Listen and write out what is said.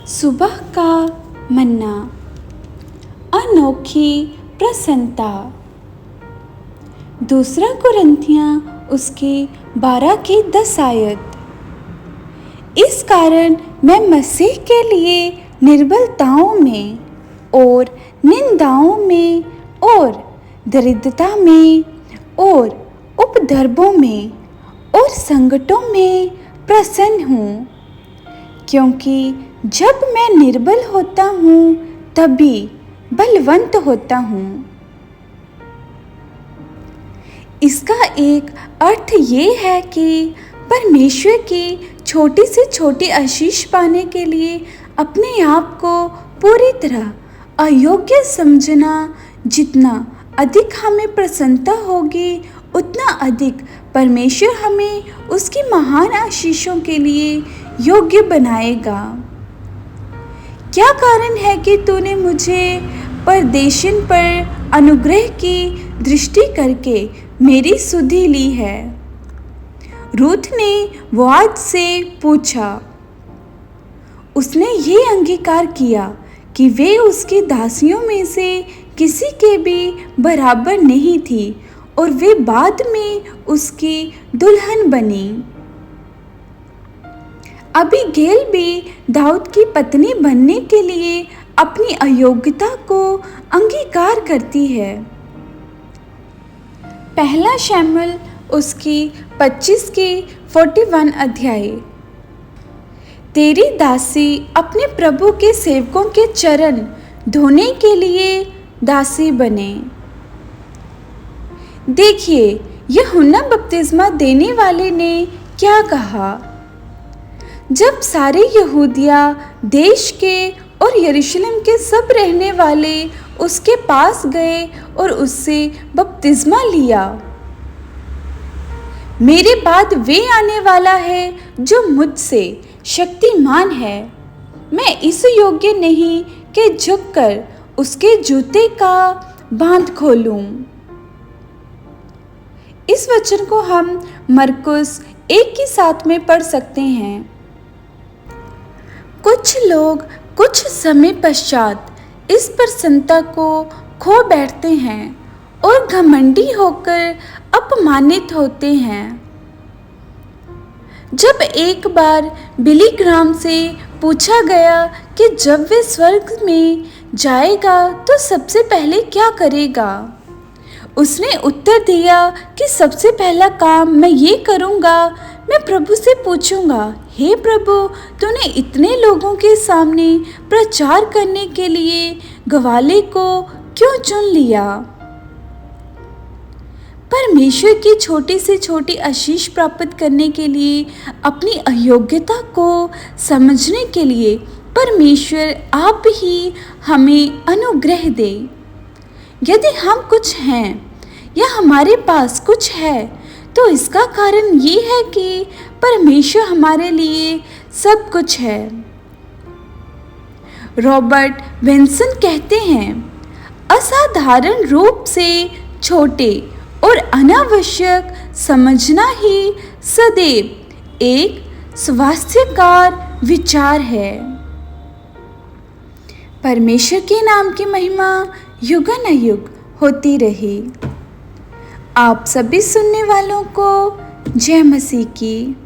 सुबह का मन्ना, अनोखी प्रसन्नता। दूसरा कुरिन्थियाँ उसके 12 की 10 आयत। इस कारण मैं मसीह के लिए निर्बलताओं में और निंदाओं में और दरिद्रता में और उपद्रवों में और संकटों में प्रसन्न हूँ, क्योंकि जब मैं निर्बल होता हूँ तभी बलवंत होता हूँ। इसका एक अर्थ ये है कि परमेश्वर की छोटी से छोटी आशीष पाने के लिए अपने आप को पूरी तरह अयोग्य समझना, जितना अधिक हमें प्रसन्नता होगी उतना अधिक परमेश्वर हमें उसकी महान आशीषों के लिए योग्य बनाएगा। क्या कारण है कि तूने मुझे परदेशिन पर अनुग्रह की दृष्टि करके मेरी सुधि ली है? रूथ ने बोआज से पूछा। उसने ये अंगीकार किया कि वे उसकी दासियों में से किसी के भी बराबर नहीं थी और वे बाद में उसकी दुल्हन बनी। अबीगैल भी दाऊद की पत्नी बनने के लिए अपनी अयोग्यता को अंगीकार करती है। पहला शमूएल उसकी 25 की 41 अध्याय। तेरी दासी अपने प्रभु के सेवकों के चरण धोने के लिए दासी बने। देखिए, यूहन्ना बपतिस्मा देने वाले ने क्या कहा। जब सारे यहूदिया देश के और यरूशलेम के सब रहने वाले उसके पास गए और उससे बपतिस्मा लिया। मेरे बाद वे आने वाला है जो मुझसे शक्तिमान है, मैं इस योग्य नहीं कि झुककर उसके जूते का बांध खोलूं। इस वचन को हम मरकुस 1 की 7 में पढ़ सकते हैं। कुछ लोग कुछ समय पश्चात इस प्रसन्नता को खो बैठते हैं और घमंडी होकर अपमानित होते हैं। जब एक बार बिली ग्राम से पूछा गया कि जब वे स्वर्ग में जाएगा तो सबसे पहले क्या करेगा, उसने उत्तर दिया कि सबसे पहला काम मैं ये करूँगा, मैं प्रभु से पूछूंगा, हे प्रभु, तूने इतने लोगों के सामने प्रचार करने के लिए गवाले को क्यों चुन लिया? परमेश्वर की छोटी से छोटी आशीष प्राप्त करने के लिए अपनी अयोग्यता को समझने के लिए परमेश्वर आप ही हमें अनुग्रह दे। यदि हम कुछ हैं या हमारे पास कुछ है तो इसका कारण ये है कि परमेश्वर हमारे लिए सब कुछ है। रॉबर्ट विल्सन कहते हैं, असाधारण रूप से छोटे और अनावश्यक समझना ही सदैव एक स्वास्थ्यकर विचार है। परमेश्वर के नाम की महिमा युगानुयुग होती रहे। आप सभी सुनने वालों को जय मसीह की।